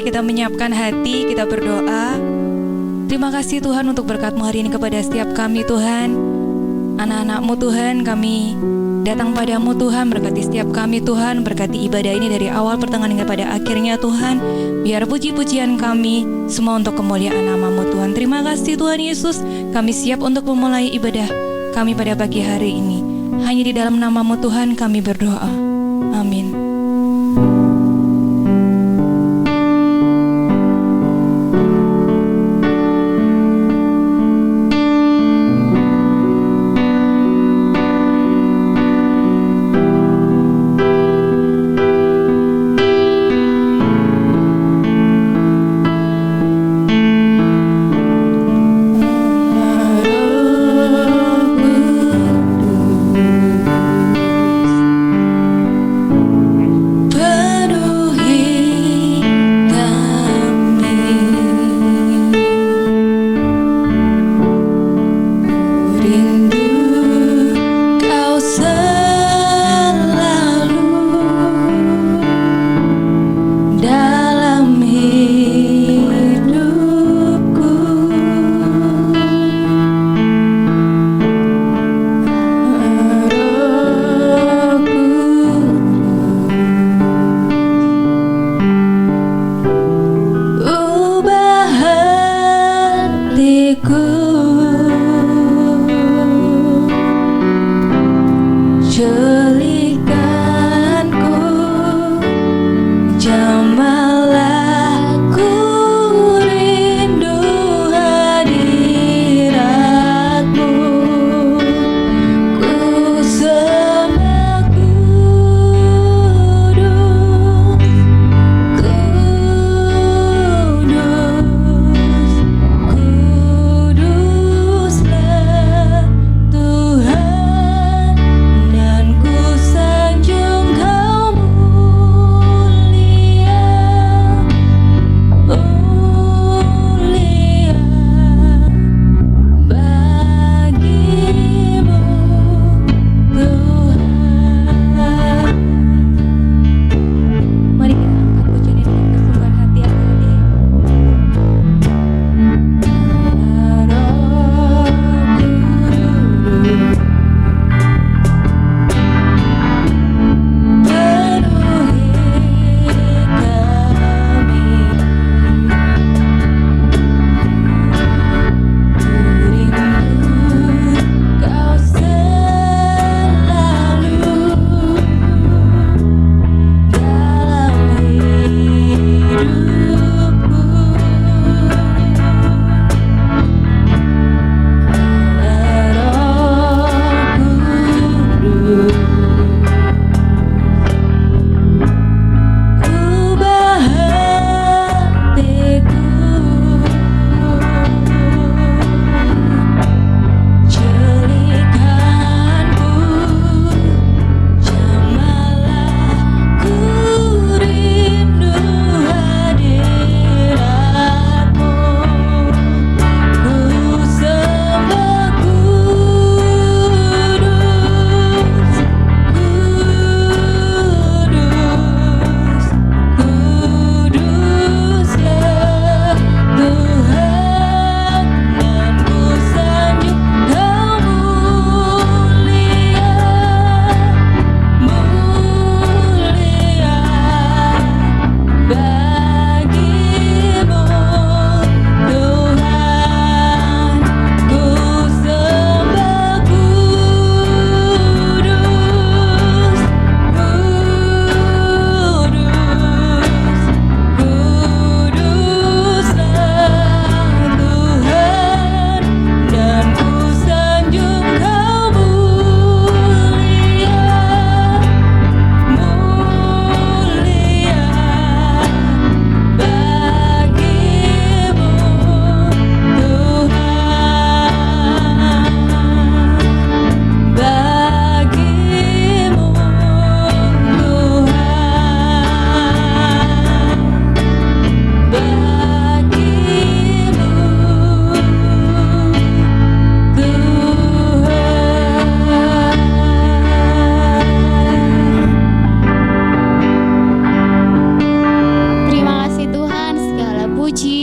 kita menyiapkan hati, kita berdoa. Terima kasih Tuhan untuk berkat-Mu hari ini kepada setiap kami Tuhan. Anak-anak-Mu Tuhan, kami datang padamu Tuhan, berkati setiap kami Tuhan, berkati ibadah ini dari awal pertengahan hingga pada akhirnya Tuhan. Biar puji-pujian kami semua untuk kemuliaan nama-Mu Tuhan. Terima kasih Tuhan Yesus, kami siap untuk memulai ibadah kami pada pagi hari ini. Hanya di dalam nama-Mu Tuhan kami berdoa. Amin.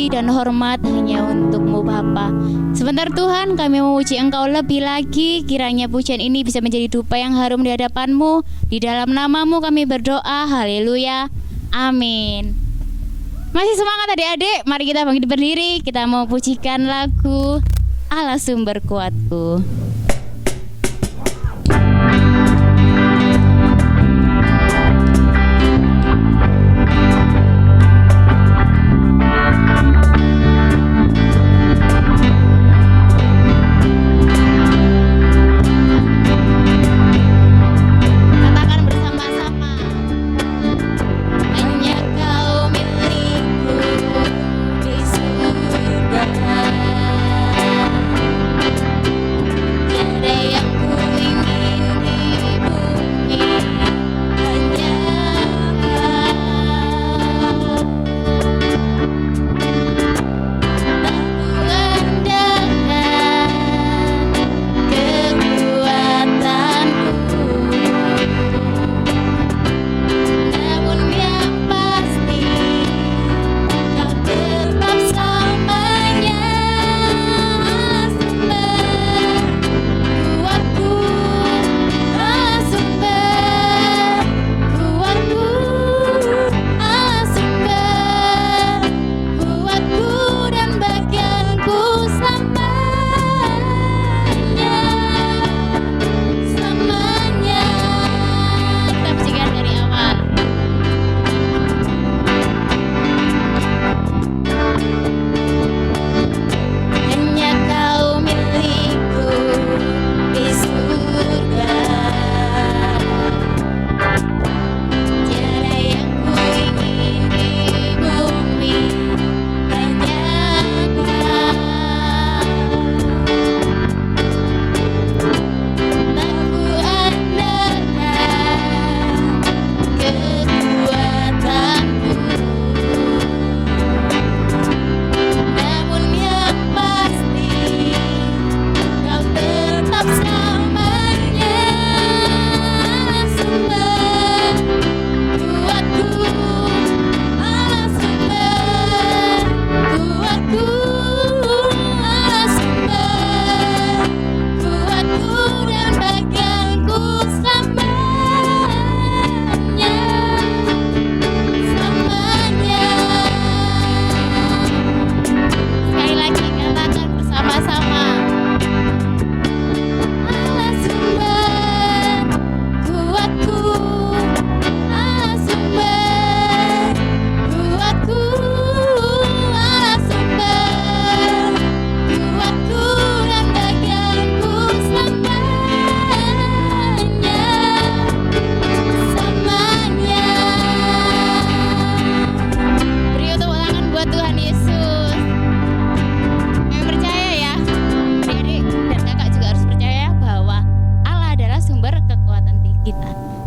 puji dan hormat hanya untuk-Mu Bapa. Sebentar Tuhan, kami memuji Engkau lebih lagi. Kiranya pujian ini bisa menjadi dupa yang harum di hadapan-Mu. Di dalam nama-Mu kami berdoa. Haleluya. Amin. Masih semangat adik-adik? Mari kita bangkit berdiri. Kita mau pujikan lagu Allah Sumber Kuatku.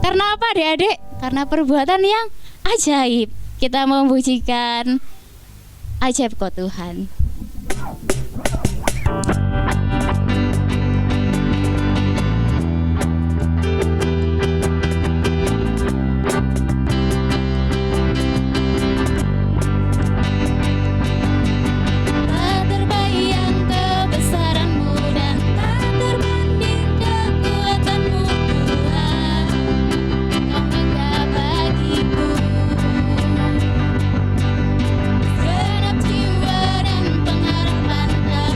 Karena apa adik-adik? Karena perbuatan yang ajaib. Kita memujikan ajaib kau Tuhan. Genap jiwa dan pengharapan tak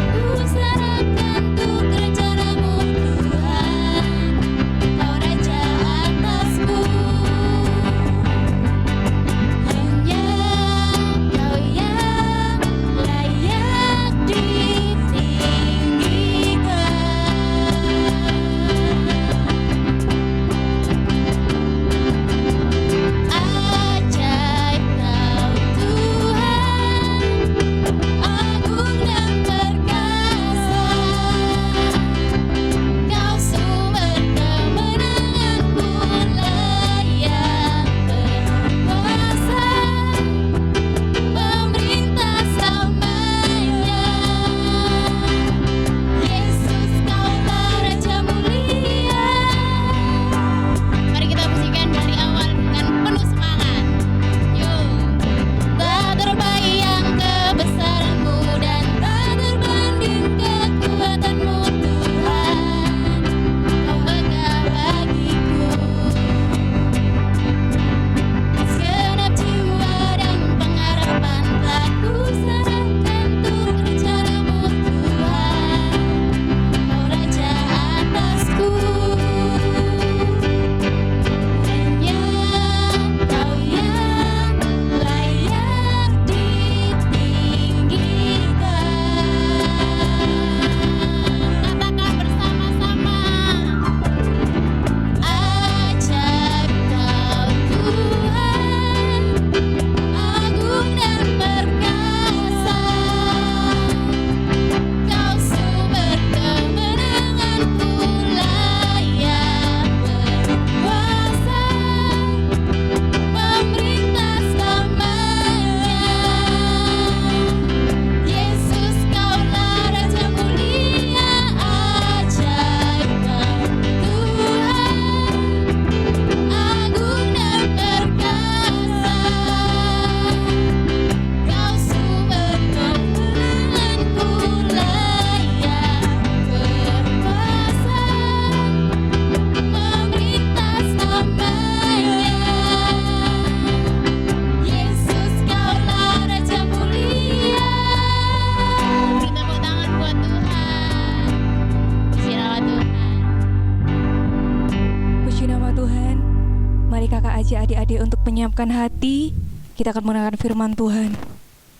mengajak adik-adik untuk menyiapkan hati, kita akan mendengarkan firman Tuhan.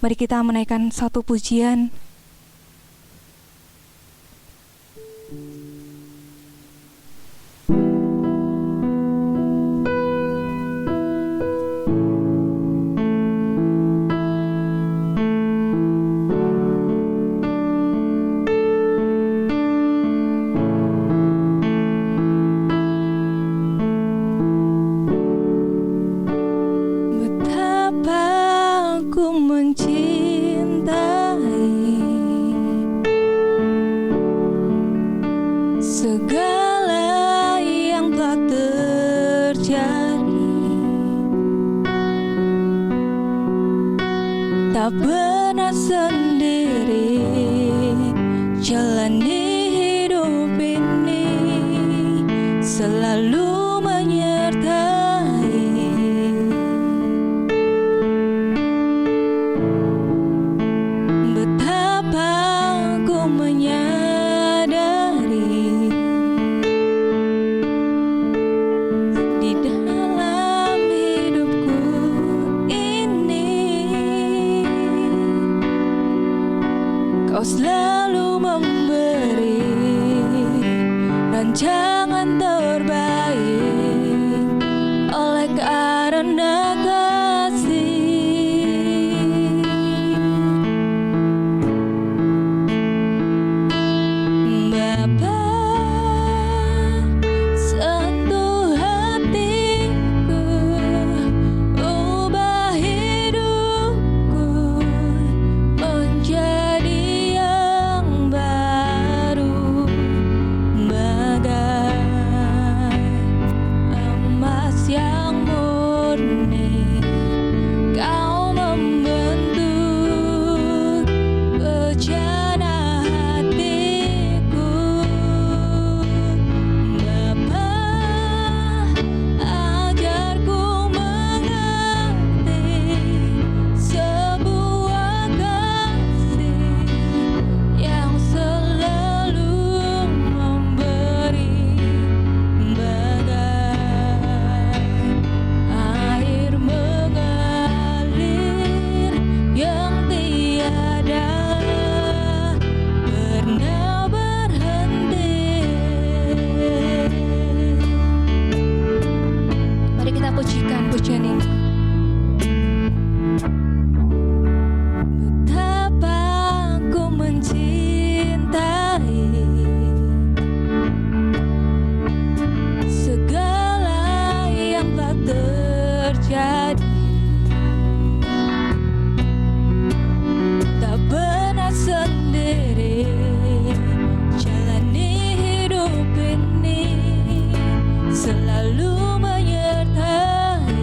Mari kita menaikkan satu pujian. Tak pernah sendiri jalani hidup ini, selalu menyertai. Betapa ku menyadari di dalam hidupku ini Kau selalu memberi rancangan terbaik oleh karena kasih. Bapa, sentuh hatiku, ubah hidupku menjadi yang murni. Kau membentuk bejana hatiku. Bapa, ajarku mengerti sebuah kasih yang selalu memberi air mengalir yang tiada pernah berhenti. Mari kita pujikan pujian ini. Betapa ku mencintai segala yang telah terjadi. Tak pernah sendiri jalani hidup ini, selalu menyertai.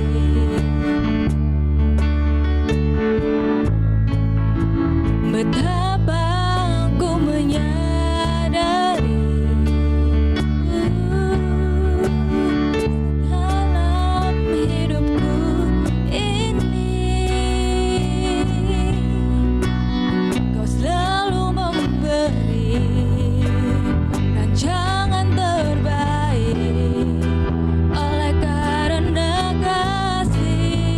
Betapa ku menyadari dalam hidupku ini Kau selalu memberi rancangan terbaik oleh karena kasih.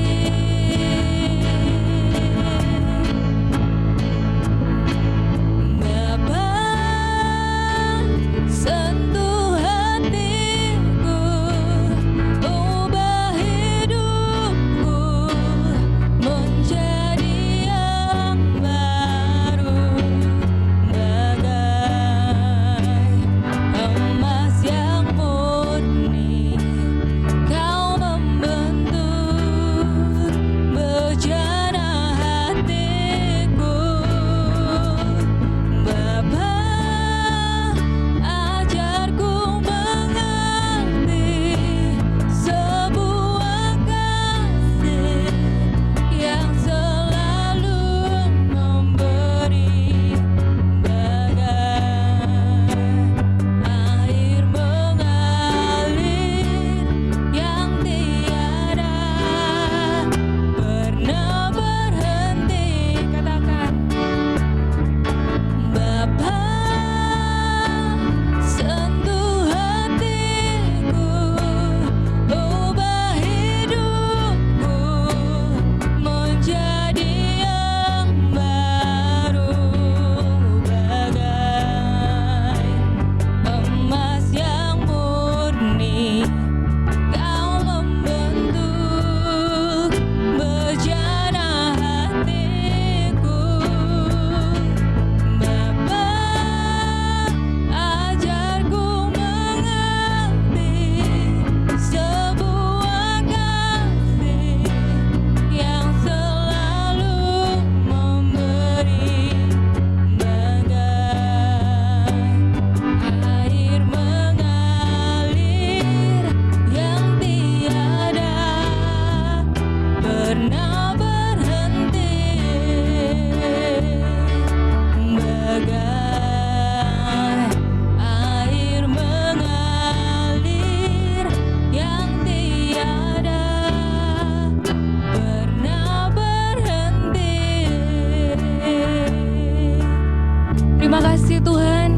Terima kasih Tuhan,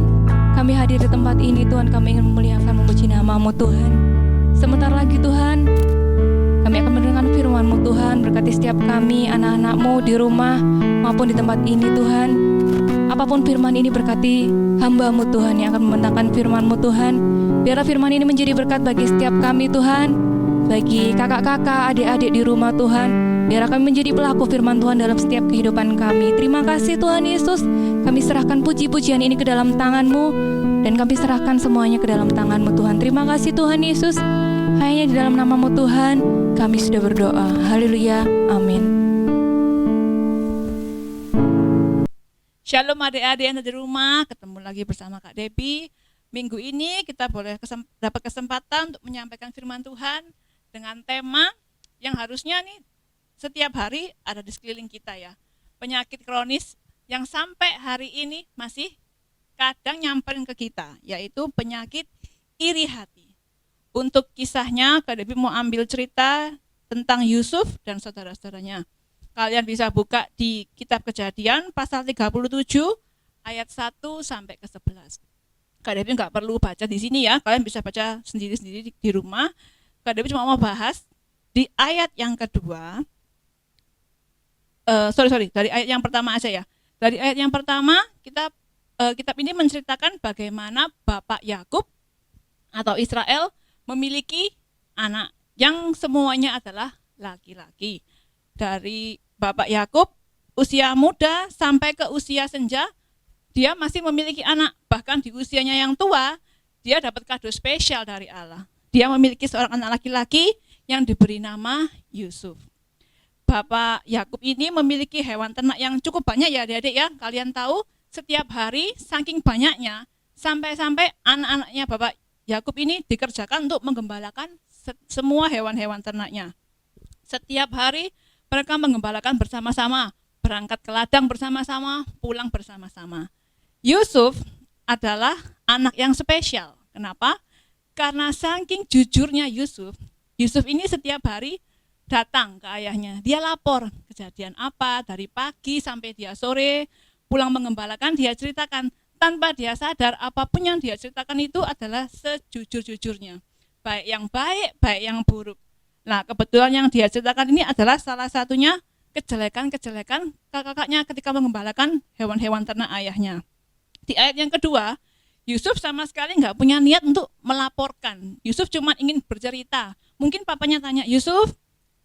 kami hadir di tempat ini Tuhan, kami ingin memuliakan memuji nama-Mu Tuhan. Sebentar lagi Tuhan, kami akan mendengar firman-Mu Tuhan. Berkati setiap kami, anak-anak-Mu di rumah maupun di tempat ini Tuhan. Apapun firman ini, berkati hamba-Mu Tuhan yang akan membentangkan firman-Mu Tuhan. Biarlah firman ini menjadi berkat bagi setiap kami Tuhan, bagi kakak-kakak, adik-adik di rumah Tuhan. Biarlah kami menjadi pelaku firman Tuhan dalam setiap kehidupan kami. Terima kasih Tuhan Yesus, kami serahkan puji-pujian ini ke dalam tangan-Mu, dan kami serahkan semuanya ke dalam tangan-Mu Tuhan. Terima kasih Tuhan Yesus, hanya di dalam nama-Mu Tuhan kami sudah berdoa. Haleluya, amin. Shalom adik-adik yang ada di rumah, ketemu lagi bersama Kak Debbie. Minggu ini kita boleh dapat kesempatan untuk menyampaikan firman Tuhan dengan tema yang harusnya nih setiap hari ada di sekeliling kita ya. Penyakit kronis yang sampai hari ini masih kadang nyamperin ke kita, yaitu penyakit iri hati. Untuk kisahnya, Kak Debbie mau ambil cerita tentang Yusuf dan saudara-saudaranya. Kalian bisa buka di kitab Kejadian pasal 37 ayat 1 sampai ke 11. Kak Debbie nggak perlu baca di sini ya, kalian bisa baca sendiri-sendiri di rumah. Kak Debbie cuma mau bahas di ayat yang kedua. Dari ayat yang pertama aja ya. Dari ayat yang pertama kitab ini menceritakan bagaimana Bapak Yakub atau Israel memiliki anak yang semuanya adalah laki-laki. Dari Bapak Yakub usia muda sampai ke usia senja, dia masih memiliki anak. Bahkan di usianya yang tua, dia dapat kado spesial dari Allah. Dia memiliki seorang anak laki-laki yang diberi nama Yusuf. Bapak Yakub ini memiliki hewan ternak yang cukup banyak ya adik-adik ya. Kalian tahu setiap hari saking banyaknya, sampai-sampai anak-anaknya Bapak Yakub ini dikerjakan untuk menggembalakan semua hewan-hewan ternaknya. Setiap hari mereka menggembalakan bersama-sama, berangkat ke ladang bersama-sama, pulang bersama-sama. Yusuf adalah anak yang spesial. Kenapa? Karena saking jujurnya Yusuf ini setiap hari datang ke ayahnya. Dia lapor kejadian apa, dari pagi sampai dia sore, pulang mengembalakan, dia ceritakan. Tanpa dia sadar, apapun yang dia ceritakan itu adalah sejujur-jujurnya. Baik yang buruk. Nah, kebetulan yang dia ceritakan ini adalah salah satunya kejelekan-kejelekan kakak-kakaknya ketika mengembalakan hewan-hewan ternak ayahnya. Di ayat yang kedua, Yusuf sama sekali nggak punya niat untuk melaporkan. Yusuf cuma ingin bercerita. Mungkin papanya tanya, Yusuf,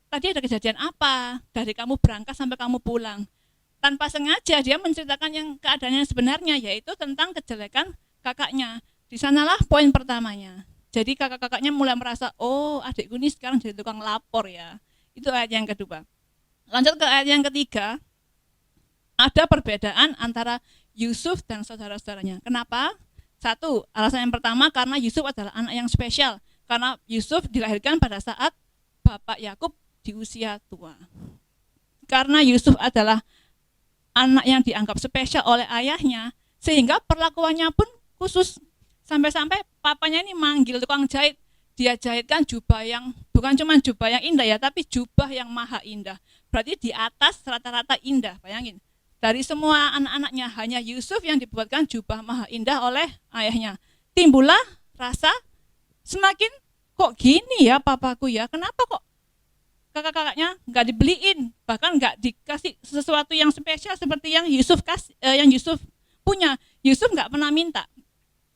tadi ada kejadian apa? Dari kamu berangkat sampai kamu pulang. Tanpa sengaja dia menceritakan yang keadaan yang sebenarnya, yaitu tentang kejelekan kakaknya. Di sanalah poin pertamanya. Jadi kakak-kakaknya mulai merasa, oh adikku ini sekarang jadi tukang lapor ya. Itu ayat yang kedua. Lanjut ke ayat yang ketiga. Ada perbedaan antara Yusuf dan saudara-saudaranya. Kenapa? Satu, alasan yang pertama karena Yusuf adalah anak yang spesial. Karena Yusuf dilahirkan pada saat Bapak Yakub di usia tua. Karena Yusuf adalah anak yang dianggap spesial oleh ayahnya, sehingga perlakuannya pun khusus. Sampai-sampai papanya ini manggil tukang jahit. Dia jahitkan jubah yang bukan cuma jubah yang indah ya, tapi jubah yang maha indah. Berarti di atas rata-rata indah, bayangin. Dari semua anak-anaknya hanya Yusuf yang dibuatkan jubah maha indah oleh ayahnya. Timbullah rasa semakin kok gini ya papaku ya, kenapa kok kakak-kakaknya nggak dibeliin, bahkan nggak dikasih sesuatu yang spesial seperti yang Yusuf punya. Yusuf nggak pernah minta.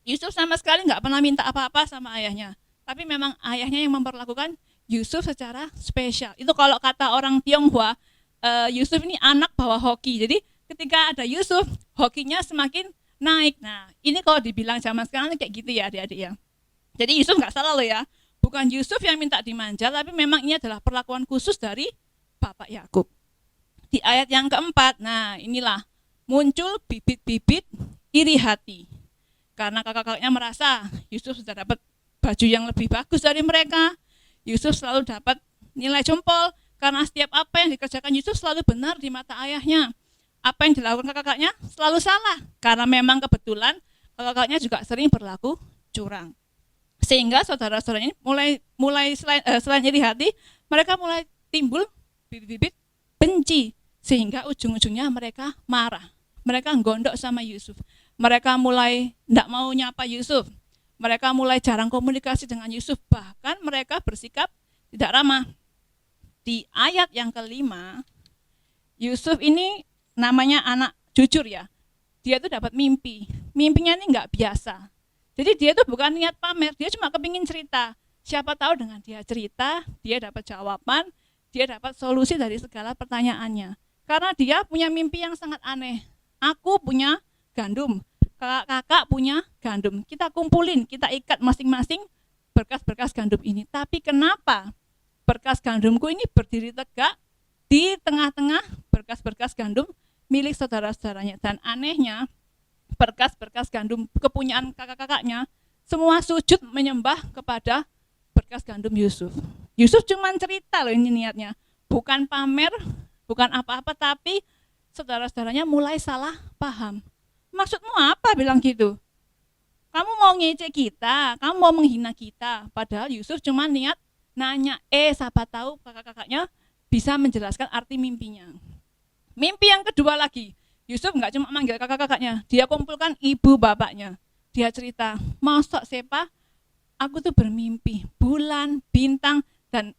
Yusuf sama sekali nggak pernah minta apa-apa sama ayahnya. Tapi memang ayahnya yang memperlakukan Yusuf secara spesial. Itu kalau kata orang Tionghoa, Yusuf ini anak bawa hoki. Jadi ketika ada Yusuf, hokinya semakin naik. Nah, ini kalau dibilang zaman sekarang kayak gitu ya adik-adik ya. Jadi Yusuf nggak salah loh ya. Bukan Yusuf yang minta dimanja, tapi memang ini adalah perlakuan khusus dari Bapak Yakub. Di ayat yang keempat, nah inilah muncul bibit-bibit iri hati. Karena kakak-kakaknya merasa Yusuf sudah dapat baju yang lebih bagus dari mereka. Yusuf selalu dapat nilai jempol karena setiap apa yang dikerjakan Yusuf selalu benar di mata ayahnya. Apa yang dilakukan kakak-kakaknya selalu salah karena memang kebetulan kakak-kakaknya juga sering berlaku curang. Sehingga saudara-saudaranya ini mulai selain iri hati, mereka mulai timbul bibit-bibit benci sehingga ujung-ujungnya mereka marah. Mereka gondok sama Yusuf. Mereka mulai tidak mau nyapa Yusuf. Mereka mulai jarang komunikasi dengan Yusuf. Bahkan mereka bersikap tidak ramah. Di ayat yang kelima, Yusuf ini namanya anak jujur ya. Dia tuh dapat mimpi. Mimpinya ini nggak biasa. Jadi dia tuh bukan niat pamer, dia cuma kepingin cerita. Siapa tahu dengan dia cerita, dia dapat jawaban, dia dapat solusi dari segala pertanyaannya. Karena dia punya mimpi yang sangat aneh. Aku punya gandum, kakak punya gandum. Kita kumpulin, kita ikat masing-masing berkas-berkas gandum ini. Tapi kenapa berkas gandumku ini berdiri tegak di tengah-tengah berkas-berkas gandum milik saudara-saudaranya? Dan anehnya, berkas-berkas gandum kepunyaan kakak-kakaknya semua sujud menyembah kepada berkas gandum Yusuf. Yusuf cuma cerita loh ini niatnya, bukan pamer, bukan apa-apa, tapi saudara-saudaranya mulai salah paham. Maksudmu apa bilang gitu? Kamu mau ngecek kita, kamu mau menghina kita. Padahal Yusuf cuma niat nanya, siapa tahu kakak-kakaknya bisa menjelaskan arti mimpinya. Mimpi yang kedua lagi, Yusuf nggak cuma manggil kakak-kakaknya, dia kumpulkan ibu bapaknya. Dia cerita, masa sepa, aku tuh bermimpi, bulan, bintang, dan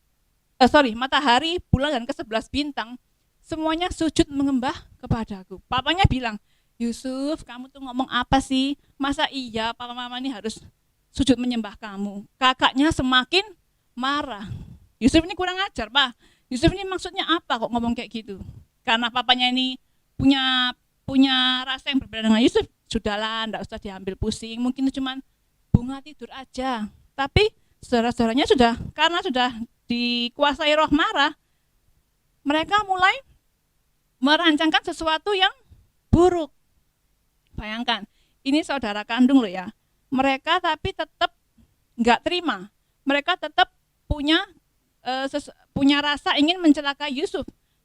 matahari, bulan, dan ke-11 bintang, semuanya sujud menyembah kepadaku. Papanya bilang, Yusuf, kamu tuh ngomong apa sih? Masa iya papa mama ini harus sujud menyembah kamu? Kakaknya semakin marah. Yusuf ini kurang ajar, Pak. Yusuf ini maksudnya apa kok ngomong kayak gitu? Karena papanya ini punya rasa yang berbeda dengan Yusuf, sudahlah, enggak usah diambil pusing, mungkin itu cuma bunga tidur aja. Tapi saudara-saudaranya karena sudah dikuasai roh marah, mereka mulai merancangkan sesuatu yang buruk. Bayangkan, ini saudara kandung loh ya. Mereka tapi tetap nggak terima. Mereka tetap punya rasa ingin mencelakai Yusuf.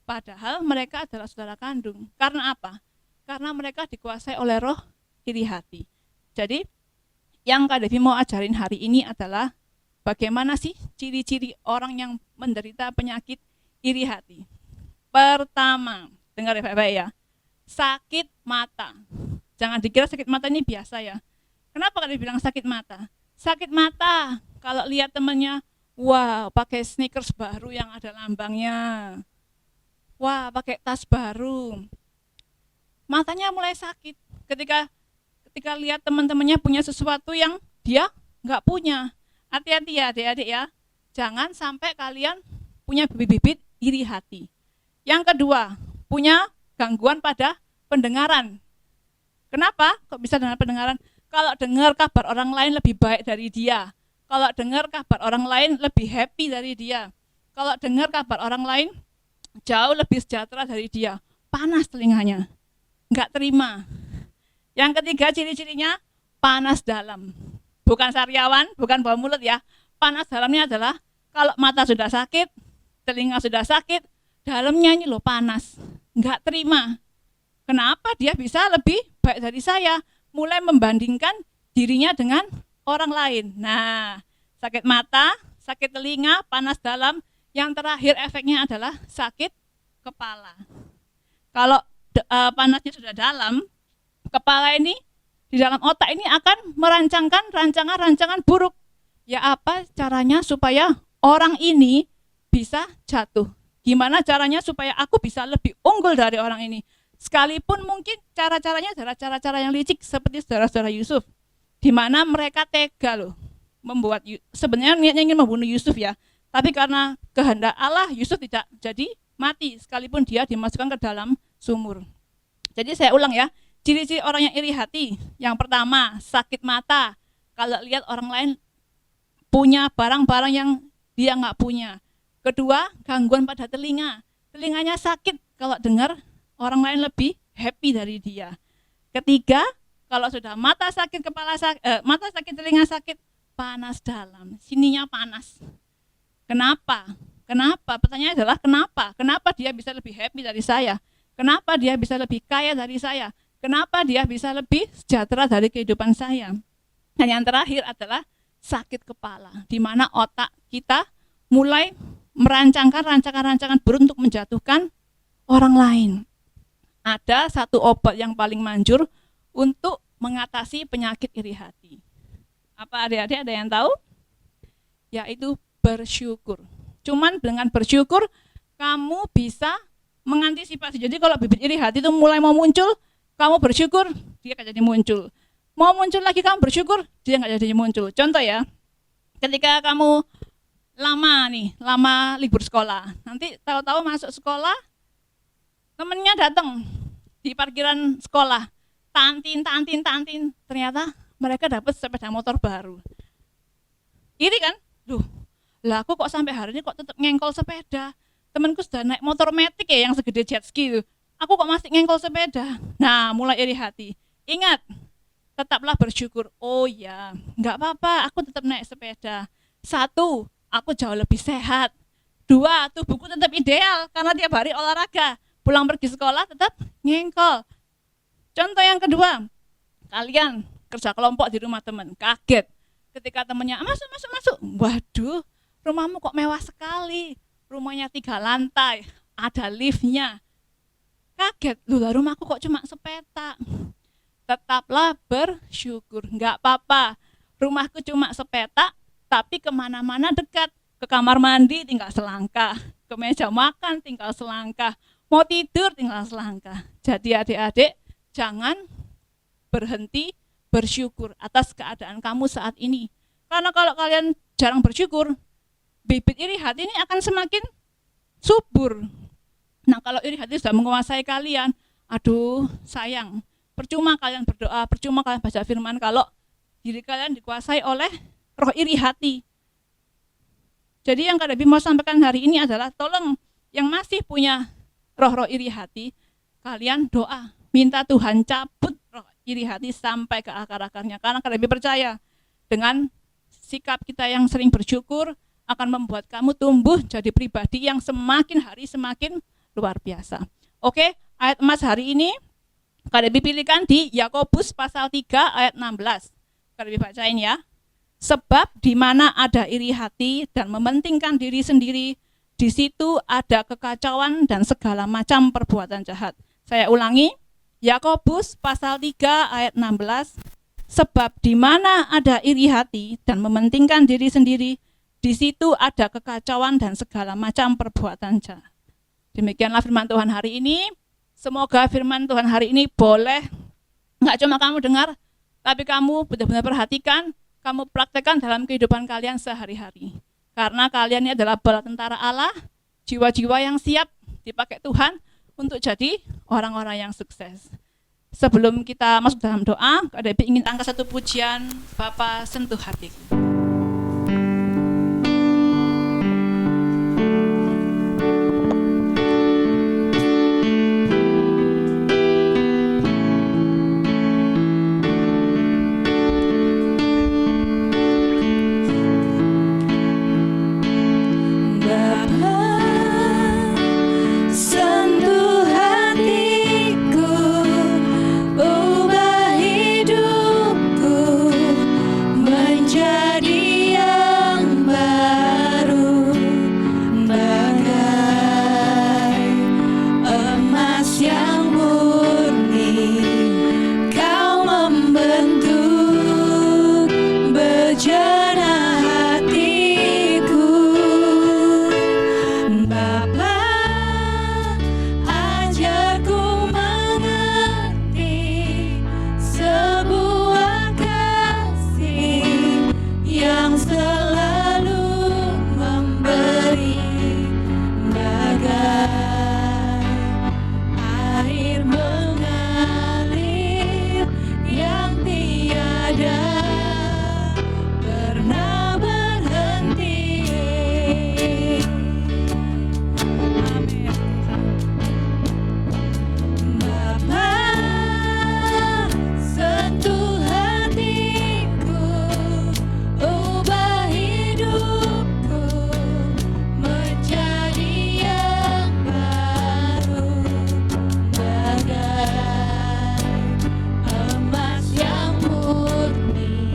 Padahal mereka adalah saudara kandung. Karena apa? Karena mereka dikuasai oleh roh iri hati. Jadi yang Kak Devi mau ajarin hari ini adalah bagaimana sih ciri-ciri orang yang menderita penyakit iri hati. Pertama, dengar ya baik-baik ya, sakit mata. Jangan dikira sakit mata ini biasa ya. Kenapa Kak Devi bilang sakit mata? Sakit mata kalau lihat temannya, wah pakai sneakers baru yang ada lambangnya, wah pakai tas baru, matanya mulai sakit. Ketika lihat teman-temannya punya sesuatu yang dia nggak punya. Hati-hati ya adik-adik ya, jangan sampai kalian punya bibit-bibit iri hati. Yang kedua, punya gangguan pada pendengaran. Kenapa kok bisa dengan pendengaran? Kalau dengar kabar orang lain lebih baik dari dia, kalau dengar kabar orang lain lebih happy dari dia, kalau dengar kabar orang lain jauh lebih sejahtera dari dia, panas telinganya, nggak terima. Yang ketiga ciri-cirinya panas dalam, bukan sariawan, bukan bau mulut ya. Panas dalamnya adalah kalau mata sudah sakit, telinga sudah sakit, dalamnya ini loh panas, nggak terima. Kenapa dia bisa lebih baik dari saya? Mulai membandingkan dirinya dengan orang lain. Nah, sakit mata, sakit telinga, panas dalam, yang terakhir efeknya adalah sakit kepala. Kalau panasnya sudah dalam, kepala ini, di dalam otak ini akan merancangkan rancangan-rancangan buruk. Ya apa caranya supaya orang ini bisa jatuh? Gimana caranya supaya aku bisa lebih unggul dari orang ini? Sekalipun mungkin cara-caranya adalah cara-cara yang licik seperti saudara-saudara Yusuf, di mana mereka tega loh membuat, sebenarnya niatnya ingin membunuh Yusuf ya, tapi karena kehendak Allah Yusuf tidak jadi mati sekalipun dia dimasukkan ke dalam sumur. Jadi saya ulang ya, ciri-ciri orang yang iri hati. Yang pertama, sakit mata. Kalau lihat orang lain punya barang-barang yang dia nggak punya. Kedua, gangguan pada telinga. Telinganya sakit kalau dengar orang lain lebih happy dari dia. Ketiga, kalau sudah mata sakit, mata sakit, telinga sakit, panas dalam, sininya panas. Kenapa? Pertanyaannya adalah kenapa? Kenapa dia bisa lebih happy dari saya? Kenapa dia bisa lebih kaya dari saya? Kenapa dia bisa lebih sejahtera dari kehidupan saya? Dan yang terakhir adalah sakit kepala, di mana otak kita mulai merancangkan rancangan-rancangan buruk untuk menjatuhkan orang lain. ada satu obat yang paling manjur untuk mengatasi penyakit iri hati. Apa adik-adik ada yang tahu? Yaitu bersyukur. Cuman dengan bersyukur kamu bisa mengantisipasi. Jadi kalau bibit iri hati itu mulai mau muncul, kamu bersyukur, dia akan jadi muncul. Mau muncul lagi kamu bersyukur, dia nggak jadi muncul. Contoh ya, ketika kamu lama libur sekolah, nanti tahu-tahu masuk sekolah, temennya datang di parkiran sekolah, tantin, ternyata mereka dapat sepeda motor baru. Iri kan? Duh, lah aku kok sampai hari ini kok tetap ngengkol sepeda? Temanku sudah naik motor metik ya yang segede jet ski itu. Aku kok masih ngengkol sepeda? Nah, mulai iri hati. Ingat, tetaplah bersyukur. Oh ya, nggak apa-apa, aku tetap naik sepeda. 1, aku jauh lebih sehat. 2, tubuhku tetap ideal karena tiap hari olahraga. Pulang pergi sekolah tetap ngengkol. Contoh yang kedua, kalian kerja kelompok di rumah teman, kaget ketika temennya masuk. Waduh, rumahmu kok mewah sekali. Rumahnya 3 lantai, ada liftnya. Kaget, lah rumahku kok cuma sepetak. Tetaplah bersyukur, nggak apa-apa. Rumahku cuma sepetak, tapi kemana-mana dekat. Ke kamar mandi tinggal selangkah, ke meja makan tinggal selangkah, mau tidur tinggal selangkah. Jadi adik-adik, jangan berhenti bersyukur atas keadaan kamu saat ini. Karena kalau kalian jarang bersyukur, bibit iri hati ini akan semakin subur. Nah, kalau iri hati sudah menguasai kalian, aduh sayang, percuma kalian berdoa, percuma kalian baca firman kalau diri kalian dikuasai oleh roh iri hati. Jadi yang Kak Debbie mau sampaikan hari ini adalah tolong yang masih punya roh-roh iri hati, kalian doa, minta Tuhan cabut roh iri hati sampai ke akar-akarnya. Karena Kak Debbie percaya dengan sikap kita yang sering bersyukur akan membuat kamu tumbuh jadi pribadi yang semakin hari semakin luar biasa. Oke, ayat emas hari ini Kak Debbie pilihkan di Yakobus pasal 3 ayat 16. Kak Debbie bacain ya. Sebab di mana ada iri hati dan mementingkan diri sendiri, di situ ada kekacauan dan segala macam perbuatan jahat. Saya ulangi, Yakobus pasal 3 ayat 16. Sebab di mana ada iri hati dan mementingkan diri sendiri, di situ ada kekacauan dan segala macam perbuatan jahat. Demikianlah firman Tuhan hari ini. Semoga firman Tuhan hari ini boleh nggak cuma kamu dengar, tapi kamu benar-benar perhatikan, kamu praktekkan dalam kehidupan kalian sehari-hari. Karena kalian ini adalah bala tentara Allah, jiwa-jiwa yang siap dipakai Tuhan untuk jadi orang-orang yang sukses. Sebelum kita masuk dalam doa, Kak Debbie ingin angkat satu pujian, Bapa sentuh hatiku. Sentuh hatiku, ubah hidupku menjadi yang baru, bagai emas yang murni. Kau membentuk bejana hatiku, Bapa. Ajarku mengerti sebuah kasih yang selalu memberi, bagai air mengalir yang tiada pernah berhenti. Amin. Bapa, sentuh hatiku, ubah hidupku menjadi yang baru, bagai emas yang murni.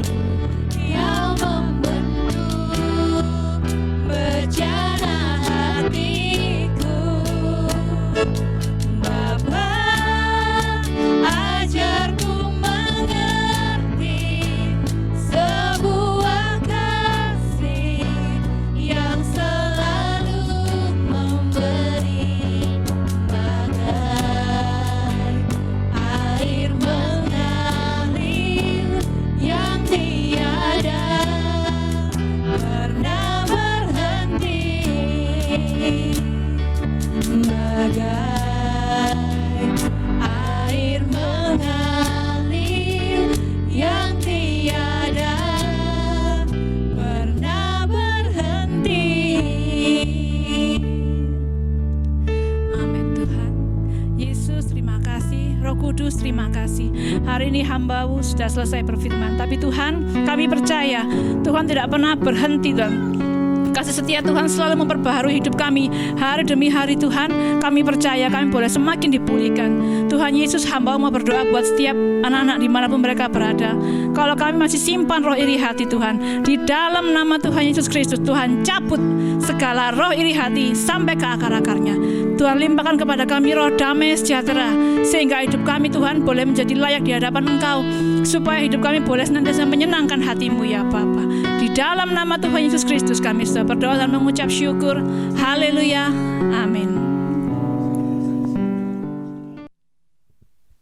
hamba-Mu sudah selesai berfirman. Tapi Tuhan, kami percaya Tuhan tidak pernah berhenti, Tuhan. Kasih setia Tuhan selalu memperbaharui hidup kami hari demi hari. Tuhan, kami percaya kami boleh semakin dipulihkan. Tuhan Yesus, hamba mau berdoa buat setiap anak-anak dimanapun mereka berada. Kalau kami masih simpan roh iri hati, Tuhan, di dalam nama Tuhan Yesus Kristus, Tuhan cabut segala roh iri hati sampai ke akar-akarnya. Tuhan, limpahkan kepada kami roh damai sejahtera, sehingga hidup kami, Tuhan, boleh menjadi layak di hadapan Engkau, supaya hidup kami boleh senantiasa menyenangkan hati-Mu, ya Bapa. Di dalam nama Tuhan Yesus Kristus kami sudah berdoa dan mengucap syukur. Haleluya. Amin.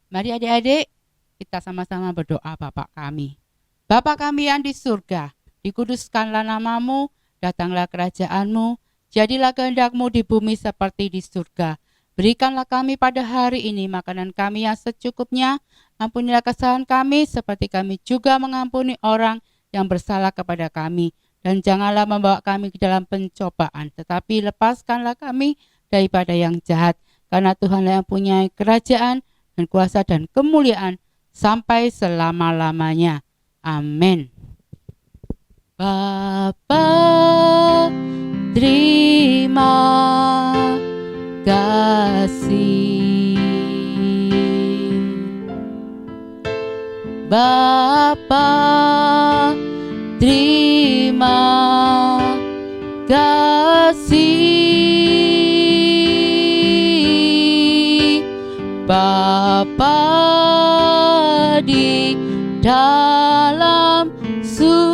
Mari adik-adik, kita sama-sama berdoa Bapa kami. Bapa kami yang di surga, dikuduskanlah nama-Mu, datanglah kerajaan-Mu, jadilah kehendak-Mu di bumi seperti di surga. Berikanlah kami pada hari ini makanan kami yang secukupnya, ampunilah kesalahan kami seperti kami juga mengampuni orang yang bersalah kepada kami. Dan janganlah membawa kami ke dalam pencobaan, tetapi lepaskanlah kami daripada yang jahat. Karena Tuhanlah yang punya kerajaan dan kuasa dan kemuliaan sampai selama-lamanya. Amin. Bapa, terima kasih. Bapa, terima kasih. Bapa di dalam surga,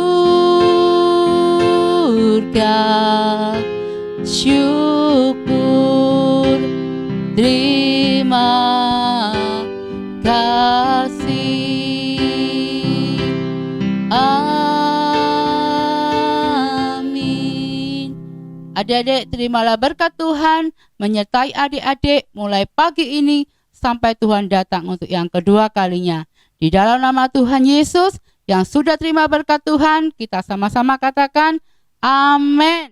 syukur, terima kasih. Amin. Adik-adik, terimalah berkat Tuhan menyertai adik-adik mulai pagi ini sampai Tuhan datang untuk yang kedua kalinya. Di dalam nama Tuhan Yesus yang sudah terima berkat Tuhan, kita sama-sama katakan amin.